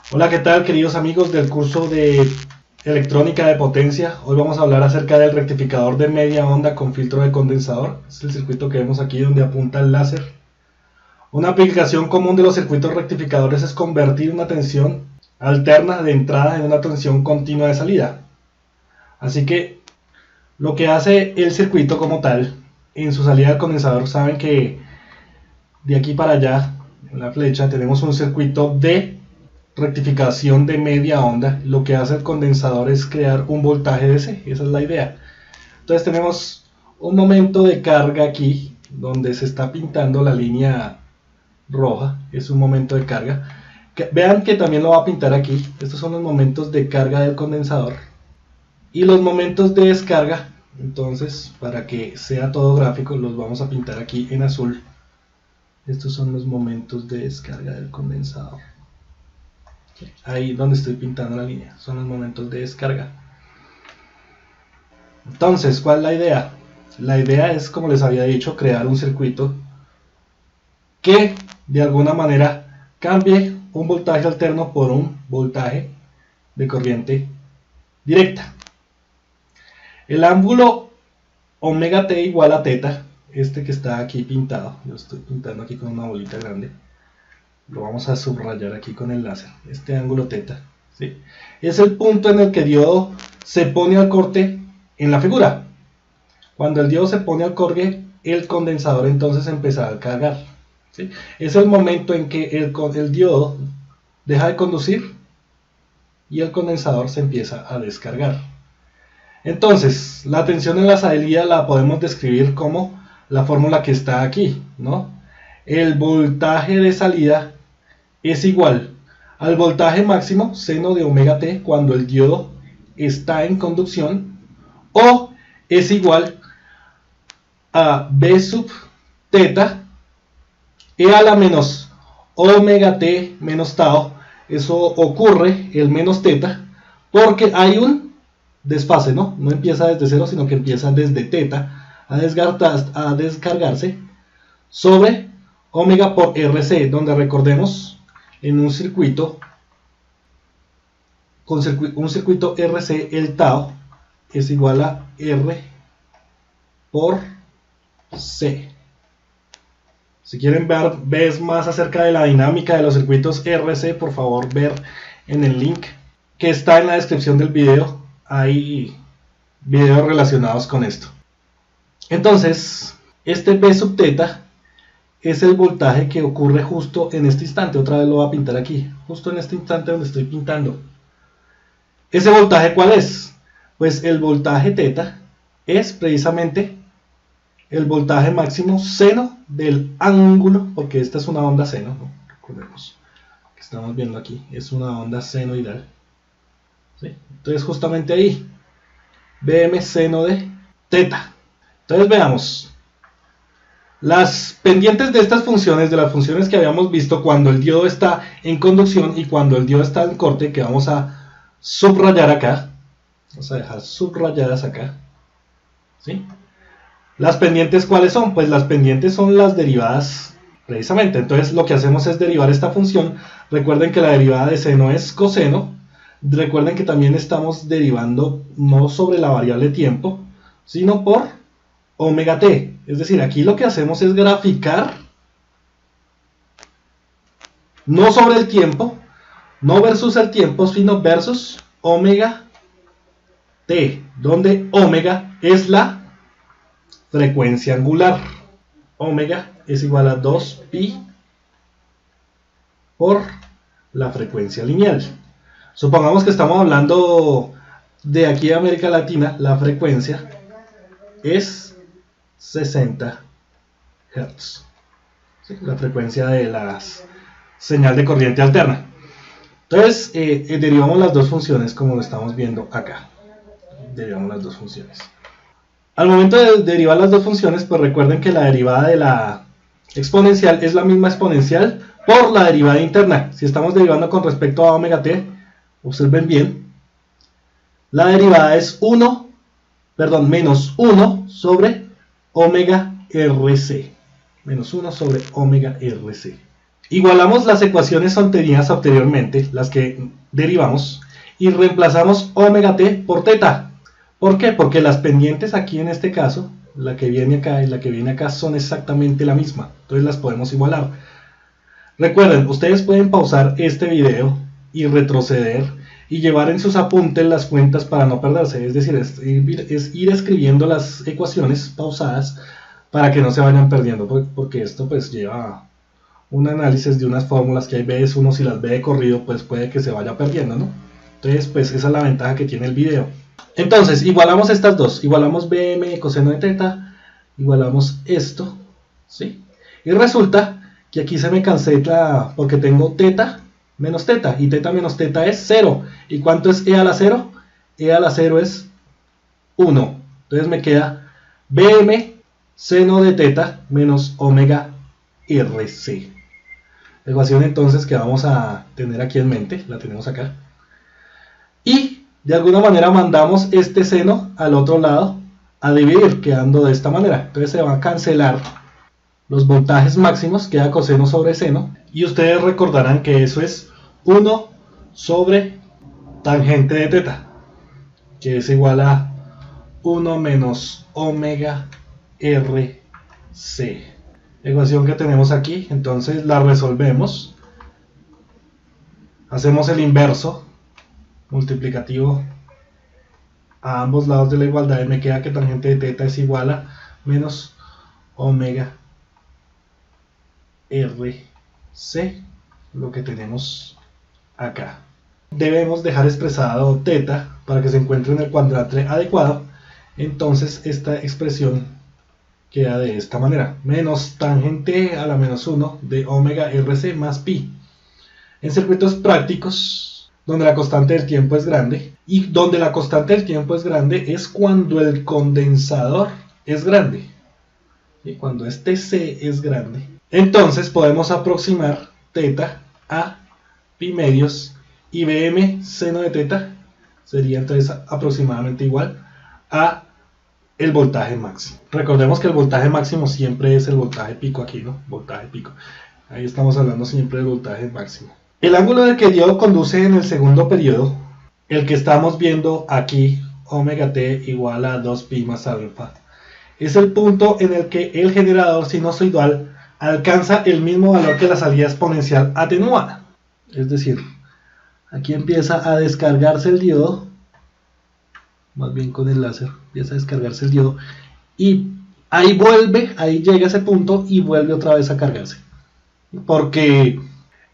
Hola, ¿qué tal, queridos amigos del curso de electrónica de potencia? Hoy vamos a hablar acerca del rectificador de media onda con filtro de condensador. Es el circuito que vemos aquí donde apunta el láser. Una aplicación común de los circuitos rectificadores es convertir una tensión alterna de entrada en una tensión continua de salida. Así que lo que hace el circuito como tal, en su salida del condensador, saben que de aquí para allá, en la flecha, tenemos un circuito de rectificación de media onda. Lo que hace el condensador es crear un voltaje DC, esa es la idea. Entonces tenemos un momento de carga aquí, donde se está pintando la línea roja, es un momento de carga. Vean que también lo va a pintar aquí, estos son los momentos de carga del condensador. Y los momentos de descarga, entonces, para que sea todo gráfico, los vamos a pintar aquí en azul. Estos son los momentos de descarga del condensador. Ahí donde estoy pintando la línea, son los momentos de descarga. Entonces, ¿cuál es la idea? La idea es, como les había dicho, crear un circuito que de alguna manera cambie un voltaje alterno por un voltaje de corriente directa. El ángulo omega t igual a teta, este que está aquí pintado, yo estoy pintando aquí con una bolita grande, lo vamos a subrayar aquí con el láser, este ángulo teta, ¿sí? Es el punto en el que el diodo se pone al corte en la figura. Cuando el diodo se pone al corte, el condensador entonces empezará a cargar, ¿sí? Es el momento en que el diodo deja de conducir y el condensador se empieza a descargar. Entonces, la tensión en la salida la podemos describir como la fórmula que está aquí, ¿no? El voltaje de salida es igual al voltaje máximo seno de omega t cuando el diodo está en conducción, o es igual a B sub teta e a la menos omega t menos tau. Eso ocurre, el menos teta, porque hay un desfase, ¿no? No empieza desde cero, sino que empieza desde teta a descargarse sobre omega por RC, donde recordemos, en un circuito con un circuito RC, el tau es igual a R por C. Si quieren ver más acerca de la dinámica de los circuitos RC, por favor ver en el link que está en la descripción del video. Hay videos relacionados con esto. Entonces, este B sub teta es el voltaje que ocurre justo en este instante. Otra vez lo voy a pintar aquí, justo en este instante donde estoy pintando. ¿Ese voltaje cuál es? Pues el voltaje teta es precisamente el voltaje máximo seno del ángulo, porque esta es una onda seno, ¿no? Recordemos que estamos viendo aquí, es una onda senoidal, ¿sí? Entonces justamente ahí, Bm seno de teta. Entonces veamos, las pendientes de estas funciones, de las funciones que habíamos visto cuando el diodo está en conducción y cuando el diodo está en corte, que vamos a subrayar acá, vamos a dejar subrayadas acá, ¿sí? Las pendientes, ¿cuáles son? Pues las pendientes son las derivadas precisamente. Entonces lo que hacemos es derivar esta función. Recuerden que la derivada de seno es coseno. Recuerden que también estamos derivando no sobre la variable tiempo, sino por omega t. Es decir, aquí lo que hacemos es graficar no sobre el tiempo, no versus el tiempo, sino versus omega t, donde omega es la frecuencia angular. Omega es igual a 2pi por la frecuencia lineal. Supongamos que estamos hablando de aquí de América Latina, la frecuencia es 60 Hz. ¿Sí? La frecuencia de la señal de corriente alterna. Entonces, derivamos las dos funciones como lo estamos viendo acá. Derivamos las dos funciones. Al momento de derivar las dos funciones, pues recuerden que la derivada de la exponencial es la misma exponencial por la derivada interna. Si estamos derivando con respecto a omega t, observen bien, la derivada es menos 1 sobre omega rc. Menos 1 sobre omega rc. Igualamos las ecuaciones obtenidas anteriormente, las que derivamos, y reemplazamos omega t por teta. ¿Por qué? Porque las pendientes aquí en este caso, la que viene acá y la que viene acá, son exactamente la misma. Entonces las podemos igualar. Recuerden, ustedes pueden pausar este video y retroceder y llevar en sus apuntes las cuentas para no perderse. Es decir, es ir escribiendo las ecuaciones pausadas para que no se vayan perdiendo, porque esto pues lleva un análisis de unas fórmulas que hay veces uno si las ve de corrido pues puede que se vaya perdiendo, ¿no? Entonces pues esa es la ventaja que tiene el video. Entonces igualamos estas dos, igualamos bm coseno de teta, igualamos esto, ¿sí? Y resulta que aquí se me cancela porque tengo teta menos teta, y teta menos teta es 0. ¿Y cuánto es e a la 0? E a la 0 es 1. Entonces me queda bm seno de teta menos omega rc. La ecuación entonces que vamos a tener aquí en mente, la tenemos acá. Y de alguna manera mandamos este seno al otro lado a dividir, quedando de esta manera. Entonces se va a cancelar los voltajes máximos, queda coseno sobre seno. Y ustedes recordarán que eso es 1 sobre tangente de teta, que es igual a 1 menos omega rc. Ecuación que tenemos aquí, entonces la resolvemos. Hacemos el inverso multiplicativo a ambos lados de la igualdad y me queda que tangente de teta es igual a menos omega rc, lo que tenemos acá. Debemos dejar expresado teta para que se encuentre en el cuadrante adecuado. Entonces esta expresión queda de esta manera: menos tangente a la menos 1 de omega rc más pi. En circuitos prácticos donde la constante del tiempo es grande, y donde la constante del tiempo es grande es cuando el condensador es grande, y cuando este C es grande, entonces podemos aproximar teta a pi medios, y bm seno de teta sería entonces aproximadamente igual a el voltaje máximo. Recordemos que el voltaje máximo siempre es el voltaje pico aquí, ¿no? Voltaje pico. Ahí estamos hablando siempre del voltaje máximo. El ángulo del que el diodo conduce en el segundo periodo, el que estamos viendo aquí, omega t igual a 2pi más alfa, es el punto en el que el generador sinusoidal alcanza el mismo valor que la salida exponencial atenuada. Es decir, aquí empieza a descargarse el diodo, más bien con el láser, empieza a descargarse el diodo, y ahí vuelve, ahí llega ese punto y vuelve otra vez a cargarse. Porque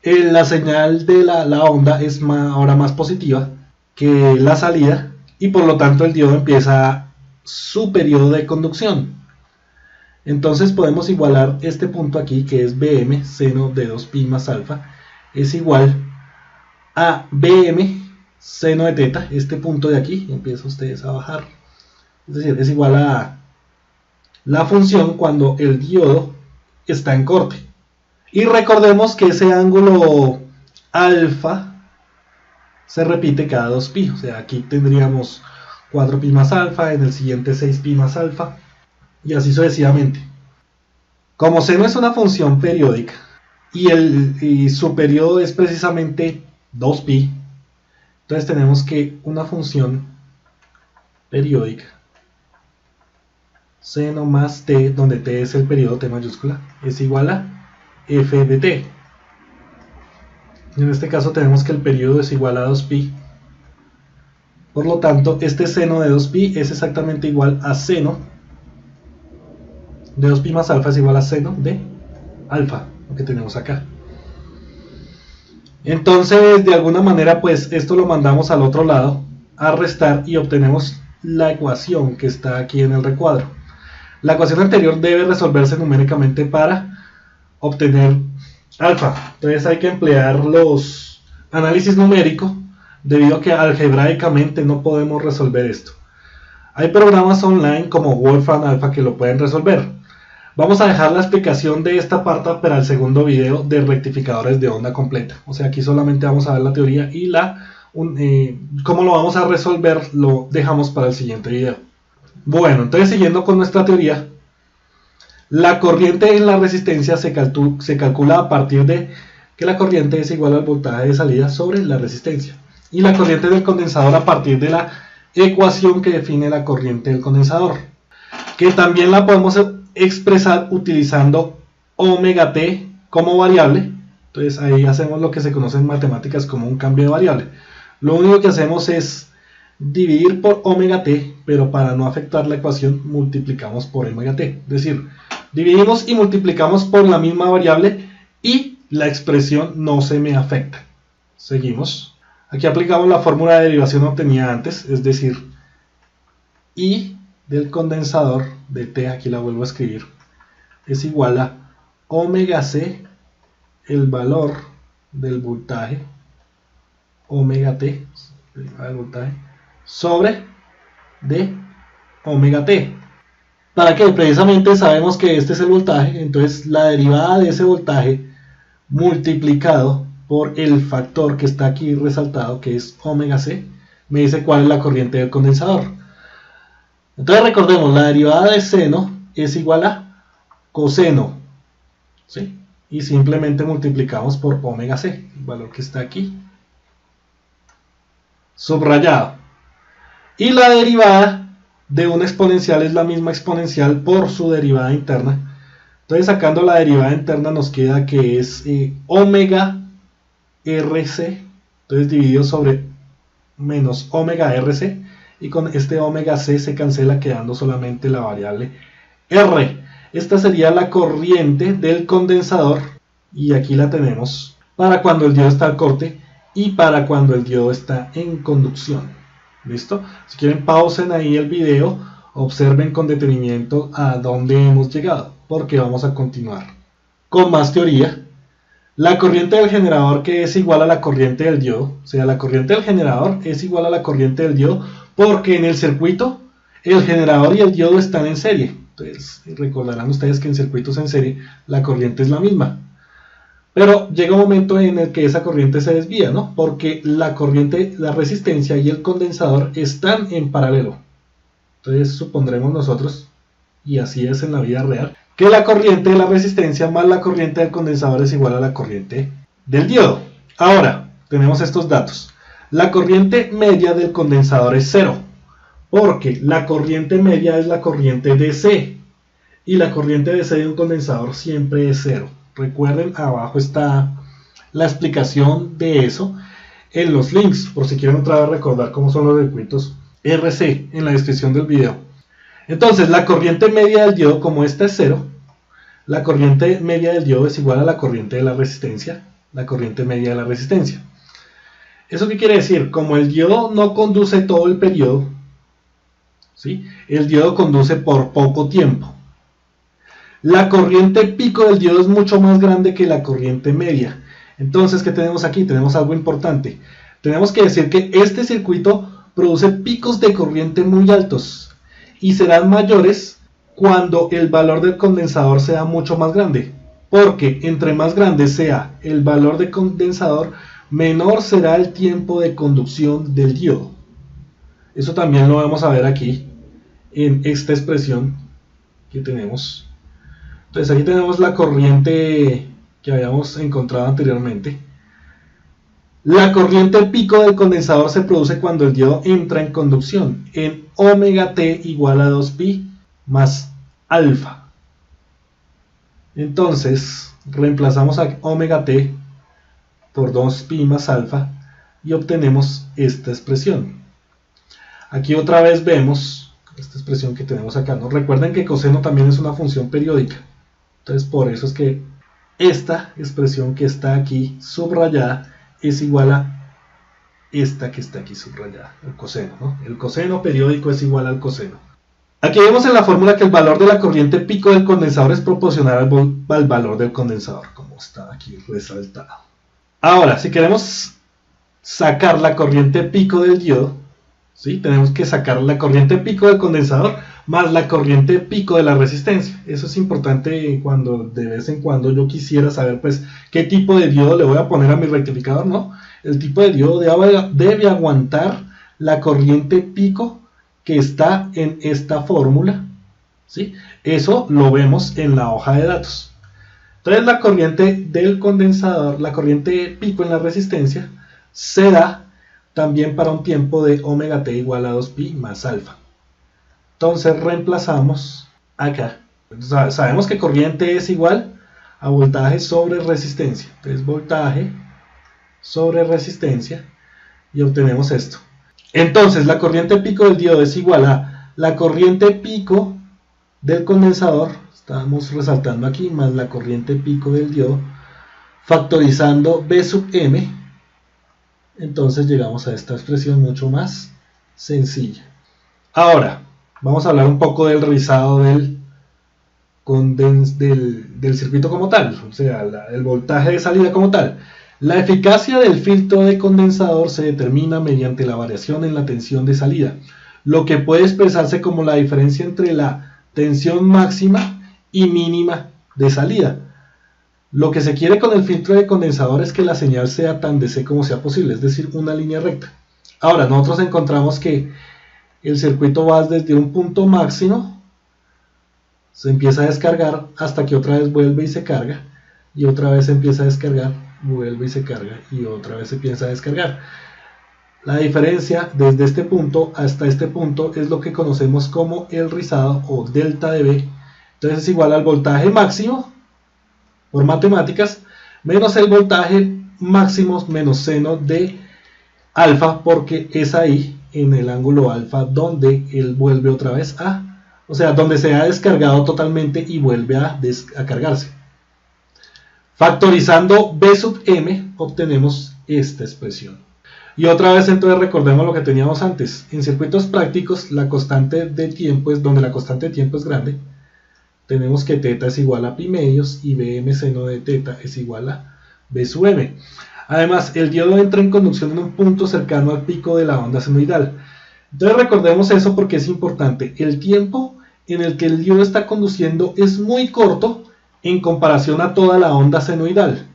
la señal de la onda es ahora más positiva que la salida, y por lo tanto el diodo empieza su periodo de conducción. Entonces podemos igualar este punto aquí, que es bm seno de 2pi más alfa, es igual a bm seno de teta, este punto de aquí, empieza ustedes a bajar, es decir, es igual a la función cuando el diodo está en corte. Y recordemos que ese ángulo alfa se repite cada 2pi, o sea, aquí tendríamos 4pi más alfa, en el siguiente 6pi más alfa, y así sucesivamente. Como seno es una función periódica, y su periodo es precisamente 2pi, entonces tenemos que una función periódica, seno más t, donde t es el periodo, t mayúscula, es igual a f de t. En este caso tenemos que el periodo es igual a 2pi. Por lo tanto, este seno de 2pi es exactamente igual a seno de 2pi más alfa es igual a seno de alfa, lo que tenemos acá. Entonces, de alguna manera, pues esto lo mandamos al otro lado a restar y obtenemos la ecuación que está aquí en el recuadro. La ecuación anterior debe resolverse numéricamente para obtener alfa. Entonces hay que emplear los análisis numéricos, debido a que algebraicamente no podemos resolver esto. Hay programas online como Wolfram Alpha que lo pueden resolver. Vamos a dejar la explicación de esta parte para el segundo video de rectificadores de onda completa. O sea, aquí solamente vamos a ver la teoría, y cómo lo vamos a resolver lo dejamos para el siguiente video. Bueno, entonces siguiendo con nuestra teoría, La corriente en la resistencia se calcula a partir de que la corriente es igual al voltaje de salida sobre la resistencia. Y la corriente del condensador a partir de la ecuación que define la corriente del condensador, que también la podemos expresar utilizando omega t como variable. Entonces ahí hacemos lo que se conoce en matemáticas como un cambio de variable. Lo único que hacemos es dividir por omega t, pero para no afectar la ecuación multiplicamos por omega t. Es decir, dividimos y multiplicamos por la misma variable y la expresión no se me afecta. Seguimos. Aquí aplicamos la fórmula de derivación obtenida antes, es decir, I del condensador de T, aquí la vuelvo a escribir, es igual a omega C, el valor del voltaje, omega T, el voltaje, sobre de omega T. ¿Para qué? Precisamente sabemos que este es el voltaje, entonces la derivada de ese voltaje multiplicado por el factor que está aquí resaltado, que es omega C, me dice cuál es la corriente del condensador. Entonces recordemos, la derivada de seno es igual a coseno, ¿sí? Y simplemente multiplicamos por omega C, el valor que está aquí, subrayado. Y la derivada de una exponencial es la misma exponencial por su derivada interna. Entonces sacando la derivada interna nos queda que es omega RC, entonces dividido sobre menos omega RC, y con este omega C se cancela quedando solamente la variable R. Esta sería la corriente del condensador, y aquí la tenemos para cuando el diodo está al corte y para cuando el diodo está en conducción. ¿Listo? Si quieren pausen ahí el video, observen con detenimiento a dónde hemos llegado, porque vamos a continuar con más teoría. La corriente del generador, que es igual a la corriente del diodo, o sea, la corriente del generador es igual a la corriente del diodo, porque en el circuito el generador y el diodo están en serie. Entonces recordarán ustedes que en circuitos en serie la corriente es la misma, pero llega un momento en el que esa corriente se desvía, ¿no? Porque la corriente, la resistencia y el condensador están en paralelo. Entonces supondremos nosotros, y así es en la vida real, que la corriente de la resistencia más la corriente del condensador es igual a la corriente del diodo. Ahora, tenemos estos datos. La corriente media del condensador es 0, porque la corriente media es la corriente DC, y la corriente DC de un condensador siempre es 0. Recuerden, abajo está la explicación de eso en los links, por si quieren otra vez recordar cómo son los circuitos RC en la descripción del video. Entonces, la corriente media del diodo, como esta es 0, la corriente media del diodo es igual a la corriente de la resistencia, la corriente media de la resistencia. ¿Eso qué quiere decir? Como el diodo no conduce todo el periodo, ¿sí? El diodo conduce por poco tiempo. La corriente pico del diodo es mucho más grande que la corriente media. Entonces, ¿qué tenemos aquí? Tenemos algo importante. Tenemos que decir que este circuito produce picos de corriente muy altos y serán mayores cuando el valor del condensador sea mucho más grande, porque entre más grande sea el valor del condensador, menor será el tiempo de conducción del diodo. Eso también lo vamos a ver aquí en esta expresión que tenemos. Entonces aquí tenemos la corriente que habíamos encontrado anteriormente. La corriente pico del condensador se produce cuando el diodo entra en conducción en omega t igual a 2pi más alfa. Entonces reemplazamos a omega t por 2pi más alfa y obtenemos esta expresión. Aquí otra vez vemos esta expresión que tenemos acá, ¿no? Recuerden que coseno también es una función periódica, entonces por eso es que esta expresión que está aquí subrayada es igual a esta que está aquí subrayada, el coseno, ¿no? El coseno periódico es igual al coseno. Aquí vemos en la fórmula que el valor de la corriente pico del condensador es proporcional al valor del condensador, como está aquí resaltado. Ahora, si queremos sacar la corriente pico del diodo, ¿sí? Tenemos que sacar la corriente pico del condensador más la corriente pico de la resistencia. Eso es importante cuando de vez en cuando yo quisiera saber pues qué tipo de diodo le voy a poner a mi rectificador, ¿no? El tipo de diodo debe aguantar la corriente pico que está en esta fórmula, ¿sí? Eso lo vemos en la hoja de datos. Entonces la corriente del condensador, la corriente pico en la resistencia, se da también para un tiempo de omega t igual a 2pi más alfa. Entonces reemplazamos acá. Sabemos que corriente es igual a voltaje sobre resistencia. Entonces voltaje sobre resistencia y obtenemos esto. Entonces la corriente pico del diodo es igual a la corriente pico del condensador, estamos resaltando aquí, más la corriente pico del diodo, factorizando B sub m. Entonces llegamos a esta expresión mucho más sencilla. Ahora vamos a hablar un poco del rizado del circuito como tal, o sea, el voltaje de salida como tal. La eficacia del filtro de condensador se determina mediante la variación en la tensión de salida, lo que puede expresarse como la diferencia entre la tensión máxima y mínima de salida. Lo que se quiere con el filtro de condensador es que la señal sea tan DC como sea posible, es decir, una línea recta. Ahora, nosotros encontramos que el circuito va desde un punto máximo, se empieza a descargar hasta que otra vez vuelve y se carga, y otra vez se empieza a descargar, vuelve y se carga, y otra vez se empieza a descargar. La diferencia desde este punto hasta este punto es lo que conocemos como el rizado o delta de B. Entonces es igual al voltaje máximo, por matemáticas, menos el voltaje máximo menos seno de alfa, porque es ahí en el ángulo alfa donde él vuelve otra vez o sea, donde se ha descargado totalmente y vuelve a cargarse. Factorizando B sub m obtenemos esta expresión. Y otra vez entonces recordemos lo que teníamos antes. En circuitos prácticos la constante de tiempo es donde la constante de tiempo es grande. Tenemos que θ es igual a pi medios y Bm seno de θ es igual a B sub m. Además, el diodo entra en conducción en un punto cercano al pico de la onda senoidal. Entonces recordemos eso porque es importante. El tiempo en el que el diodo está conduciendo es muy corto en comparación a toda la onda senoidal.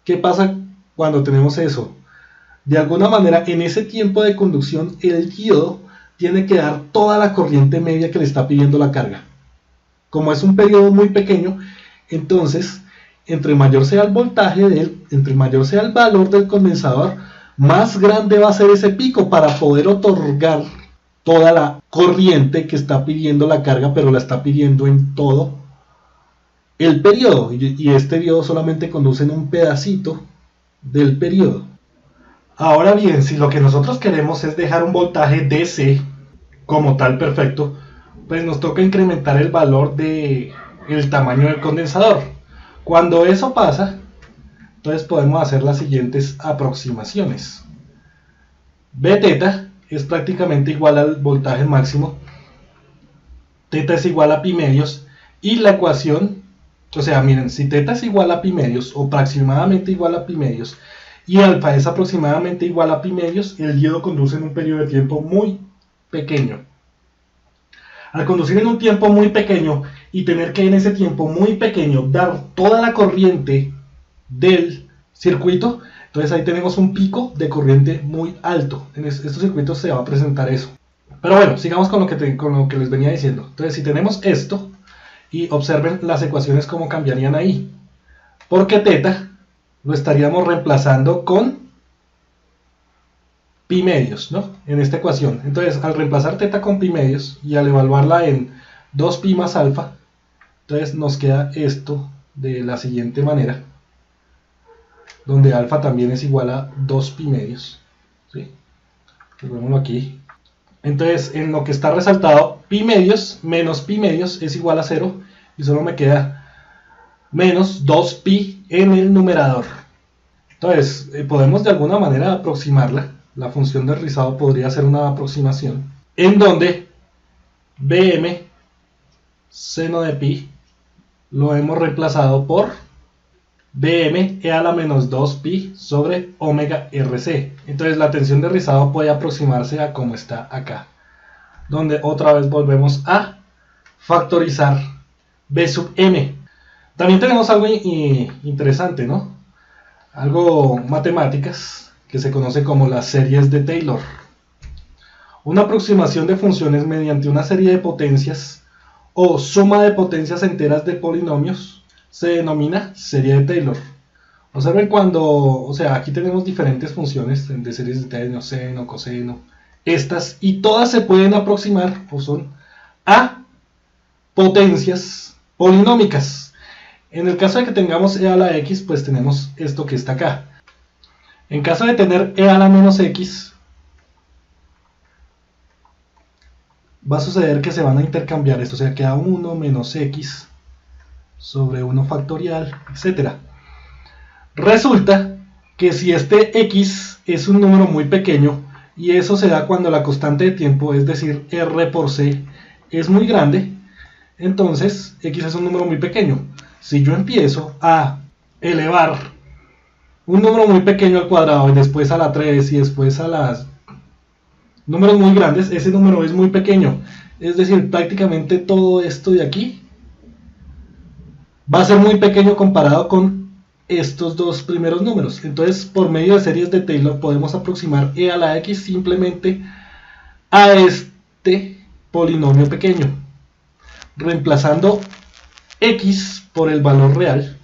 ¿Qué pasa cuando tenemos eso? De alguna manera, en ese tiempo de conducción, el diodo tiene que dar toda la corriente media que le está pidiendo la carga. Como es un periodo muy pequeño, entonces, entre mayor sea el voltaje de él, entre mayor sea el valor del condensador, más grande va a ser ese pico para poder otorgar toda la corriente que está pidiendo la carga, pero la está pidiendo en todo el periodo. Y este diodo solamente conduce en un pedacito del periodo. Ahora bien, si lo que nosotros queremos es dejar un voltaje DC como tal perfecto, pues nos toca incrementar el valor del tamaño del condensador. Cuando eso pasa, entonces podemos hacer las siguientes aproximaciones. Bθ es prácticamente igual al voltaje máximo, θ es igual a pi medios, y la ecuación, o sea, miren, si θ es igual a pi medios o aproximadamente igual a pi medios, y alfa es aproximadamente igual a pi medios, el diodo conduce en un periodo de tiempo muy pequeño. Al conducir en un tiempo muy pequeño y tener que en ese tiempo muy pequeño dar toda la corriente del circuito, entonces ahí tenemos un pico de corriente muy alto. En estos circuitos se va a presentar eso. Pero bueno, sigamos con lo que les venía diciendo. Entonces si tenemos esto, y observen las ecuaciones cómo cambiarían ahí. Porque θ lo estaríamos reemplazando con pi medios, ¿no? En esta ecuación. Entonces, al reemplazar θ con pi medios y al evaluarla en 2pi más alfa, entonces nos queda esto de la siguiente manera, donde alfa también es igual a 2pi medios, ¿sí? Pongámoslo aquí. Entonces, en lo que está resaltado, pi medios menos pi medios es igual a 0, y solo me queda menos 2pi en el numerador. Entonces, podemos de alguna manera aproximarla. La función del rizado podría ser una aproximación en donde Bm seno de pi lo hemos reemplazado por Bm e a la menos 2pi sobre omega rc. Entonces la tensión de rizado puede aproximarse a como está acá, donde otra vez volvemos a factorizar B sub m. También tenemos algo interesante, ¿no? Algo matemáticas que se conoce como las series de Taylor. Una aproximación de funciones mediante una serie de potencias o suma de potencias enteras de polinomios se denomina serie de Taylor. Observen cuando, o sea, aquí tenemos diferentes funciones de series de Taylor, seno, coseno, estas, y todas se pueden aproximar, o son a potencias polinómicas. En el caso de que tengamos e a la x, pues tenemos esto que está acá. En caso de tener e a la menos x, va a suceder que se van a intercambiar esto, o sea, queda 1 menos x sobre 1 factorial, etc. Resulta que si este x es un número muy pequeño, y eso se da cuando la constante de tiempo, es decir, r por c, es muy grande, entonces x es un número muy pequeño. Si yo empiezo a elevar un número muy pequeño al cuadrado y después a la 3 y después a las números muy grandes, ese número es muy pequeño. Es decir, prácticamente todo esto de aquí va a ser muy pequeño comparado con estos dos primeros números. Entonces, por medio de series de Taylor podemos aproximar e a la x simplemente a este polinomio pequeño, reemplazando x por el valor real,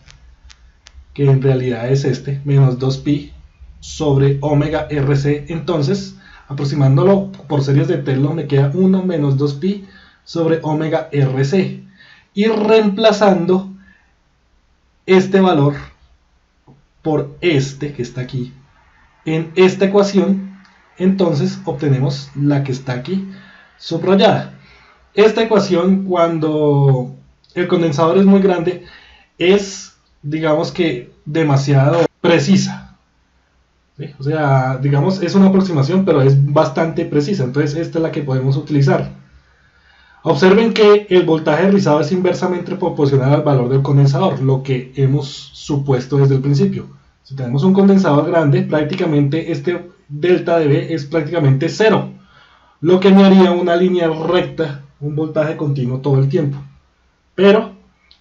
que en realidad es este, menos 2pi sobre omega rc. Entonces, aproximándolo por series de Taylor, me queda 1 menos 2pi sobre omega rc. Y reemplazando este valor por este que está aquí en esta ecuación, entonces obtenemos la que está aquí subrayada. Esta ecuación, cuando el condensador es muy grande, es, digamos que, demasiado precisa. ¿Sí? O sea, digamos, es una aproximación, pero es bastante precisa. Entonces esta es la que podemos utilizar. Observen que el voltaje rizado es inversamente proporcional al valor del condensador, lo que hemos supuesto desde el principio. Si tenemos un condensador grande, prácticamente este delta de V es prácticamente cero, lo que me haría una línea recta, un voltaje continuo todo el tiempo. Pero,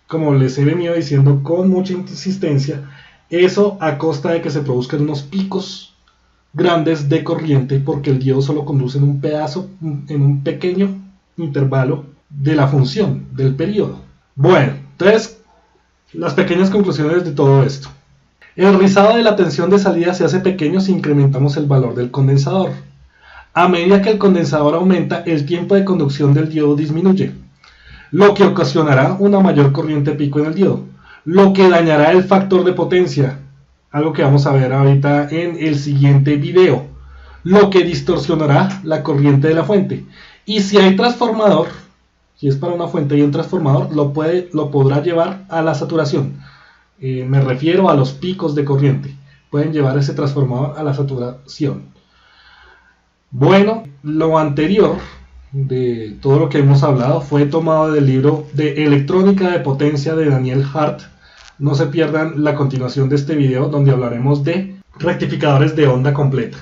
como les he venido diciendo con mucha insistencia, eso a costa de que se produzcan unos picos grandes de corriente, porque el diodo solo conduce en un pedazo, en un pequeño intervalo de la función del periodo. Bueno, entonces las pequeñas conclusiones de todo esto. El rizado de la tensión de salida se hace pequeño si incrementamos el valor del condensador. A medida que el condensador aumenta, el tiempo de conducción del diodo disminuye, lo que ocasionará una mayor corriente pico en el diodo, lo que dañará el factor de potencia, algo que vamos a ver ahorita en el siguiente video, lo que distorsionará la corriente de la fuente. Y si hay transformador, si es para una fuente y un transformador, lo podrá llevar a la saturación. Me refiero a los picos de corriente. Pueden llevar ese transformador a la saturación. Bueno, lo anterior de todo lo que hemos hablado fue tomado del libro de Electrónica de Potencia de Daniel Hart. No se pierdan la continuación de este video, donde hablaremos de rectificadores de onda completa.